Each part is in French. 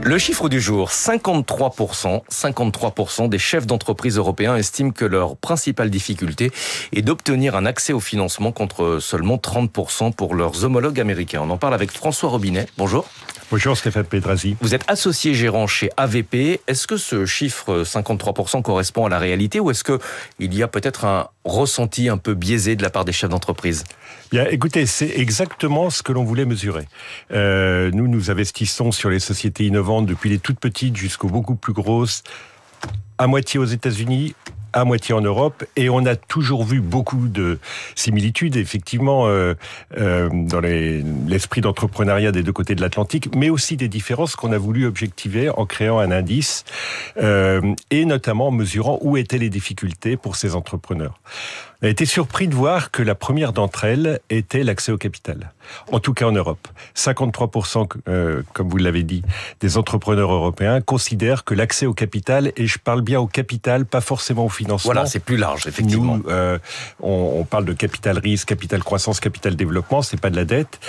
Le chiffre du jour, 53% des chefs d'entreprise européens estiment que leur principale difficulté est d'obtenir un accès au financement contre seulement 30% pour leurs homologues américains. On en parle avec François Robinet. Bonjour. Bonjour Stéphane Pedrazi. Vous êtes associé gérant chez AVP. Est-ce que ce chiffre 53% correspond à la réalité ou est-ce qu'il y a peut-être un ressenti un peu biaisé de la part des chefs d'entreprise ? Bien, écoutez, c'est exactement ce que l'on voulait mesurer. Nous investissons sur les sociétés innovantes depuis les toutes petites jusqu'aux beaucoup plus grosses, à moitié aux États-Unis, à moitié en Europe, et on a toujours vu beaucoup de similitudes, effectivement, dans l'esprit d'entrepreneuriat des deux côtés de l'Atlantique, mais aussi des différences qu'on a voulu objectiver en créant un indice, et notamment en mesurant où étaient les difficultés pour ces entrepreneurs. On a été surpris de voir que la première d'entre elles était l'accès au capital. En tout cas en Europe. 53%, comme vous l'avez dit, des entrepreneurs européens considèrent que l'accès au capital, et je parle bien au capital, pas forcément au financement. Voilà, c'est plus large, effectivement. Nous, on parle de capital risque, capital croissance, capital développement, c'est pas de la dette,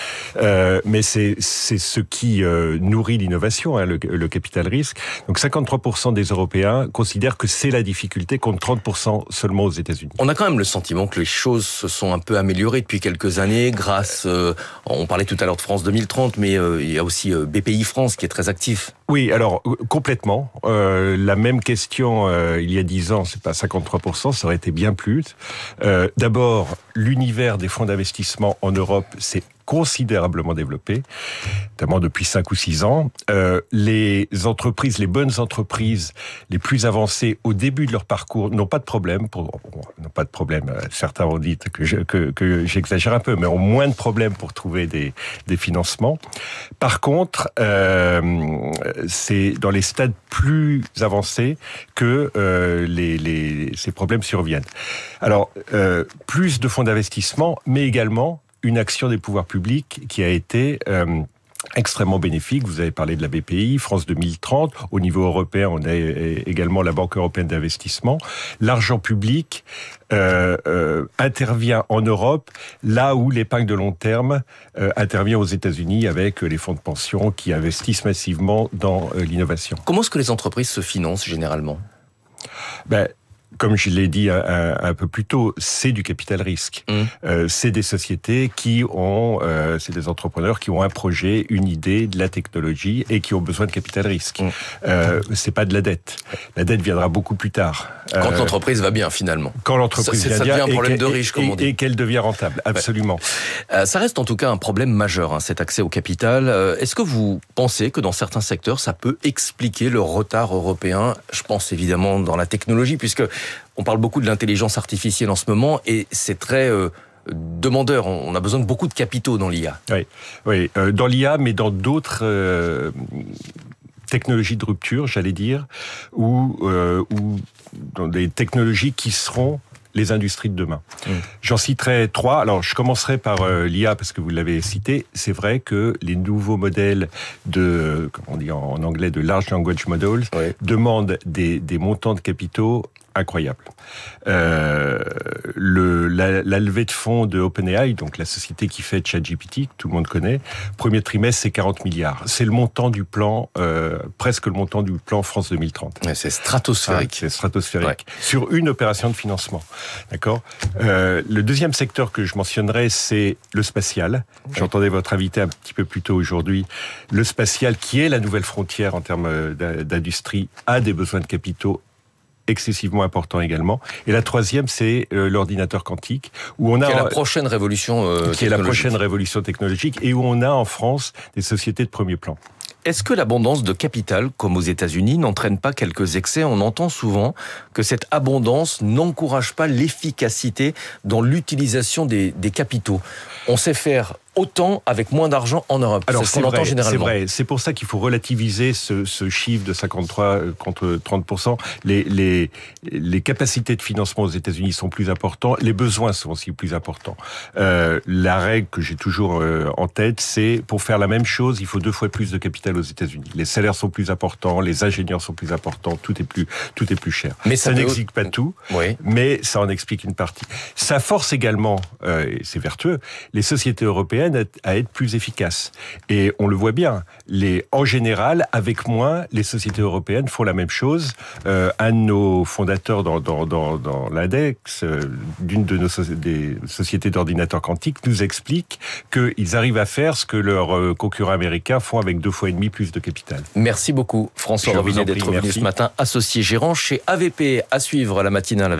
mais c'est ce qui nourrit l'innovation, hein, le capital risque. Donc 53% des Européens considèrent que c'est la difficulté, contre 30% seulement aux États-Unis. On a quand même le sentiment que les choses se sont un peu améliorées depuis quelques années grâce, on parlait tout à l'heure de France 2030, mais il y a aussi BPI France qui est très actif. Oui, alors complètement. La même question il y a 10 ans, c'est pas 53%, ça aurait été bien plus. D'abord, l'univers des fonds d'investissement en Europe, c'est considérablement développé, notamment depuis 5 ou 6 ans. Les entreprises, les bonnes entreprises, les plus avancées au début de leur parcours n'ont pas de problème. N'ont pas de problème. Certains ont dit que j'exagère un peu, mais ont moins de problèmes pour trouver des financements. Par contre, c'est dans les stades plus avancés que ces problèmes surviennent. Alors, plus de fonds d'investissement, mais également une action des pouvoirs publics qui a été extrêmement bénéfique. Vous avez parlé de la BPI, France 2030. Au niveau européen, on a également la Banque européenne d'investissement. L'argent public intervient en Europe là où l'épargne de long terme intervient aux États-Unis avec les fonds de pension qui investissent massivement dans l'innovation. Comment est-ce que les entreprises se financent généralement ? Comme je l'ai dit un peu plus tôt, c'est du capital risque. C'est des sociétés c'est des entrepreneurs qui ont un projet, une idée, de la technologie et qui ont besoin de capital risque. C'est pas de la dette. La dette viendra beaucoup plus tard. Quand l'entreprise va bien, finalement. Quand l'entreprise va bien, ça devient un problème de riche, comme on dit. Et qu'elle devient rentable, absolument. Ça reste en tout cas un problème majeur, hein, cet accès au capital. Est-ce que vous pensez que dans certains secteurs, ça peut expliquer le retard européen ? Je pense évidemment dans la technologie, puisque on parle beaucoup de l'intelligence artificielle en ce moment et c'est très demandeur. On a besoin de beaucoup de capitaux dans l'IA. Oui, dans l'IA, mais dans d'autres technologies de rupture, j'allais dire, ou dans des technologies qui seront les industries de demain. J'en citerai 3. Alors, je commencerai par l'IA, parce que vous l'avez cité. C'est vrai que les nouveaux modèles de, comme on dit en anglais, de Large Language Models, demandent des montants de capitaux incroyables. La levée de fonds de OpenAI, donc la société qui fait ChatGPT, que tout le monde connaît, premier trimestre, c'est 40 milliards. C'est le montant du plan, presque le montant du plan France 2030. C'est stratosphérique. C'est stratosphérique. Sur une opération de financement. D'accord. Le deuxième secteur que je mentionnerai, c'est le spatial. J'entendais votre invité un petit peu plus tôt aujourd'hui. Le spatial, qui est la nouvelle frontière en termes d'industrie, a des besoins de capitaux excessivement important également. Et la troisième, c'est l'ordinateur quantique, où on a... Qui est la prochaine révolution technologique. Qui est la prochaine révolution technologique, et où on a en France des sociétés de premier plan. Est-ce que l'abondance de capital, comme aux États-Unis, n'entraîne pas quelques excès ? On entend souvent que cette abondance n'encourage pas l'efficacité dans l'utilisation des capitaux. On sait faire autant avec moins d'argent en Europe. Alors, c'est ce qu'on entend généralement. C'est vrai. C'est pour ça qu'il faut relativiser ce chiffre de 53 contre 30%. Les capacités de financement aux États-Unis sont plus importantes. Les besoins sont aussi plus importants. La règle que j'ai toujours en tête, c'est pour faire la même chose, il faut 2 fois plus de capital aux États-Unis. Les salaires sont plus importants, les ingénieurs sont plus importants, tout est plus cher. Mais ça n'explique pas tout, mais ça en explique une partie. Ça force également, et c'est vertueux, les sociétés européennes européennes à être plus efficaces. Et on le voit bien. En général, avec moins, les sociétés européennes font la même chose. Un de nos fondateurs dans l'index, d'une de des sociétés d'ordinateurs quantiques, nous explique qu'ils arrivent à faire ce que leurs concurrents américains font avec 2,5 fois plus de capital. Merci beaucoup, François Robinet, d'être venu ce matin, associé gérant chez AVP. À suivre la matinale.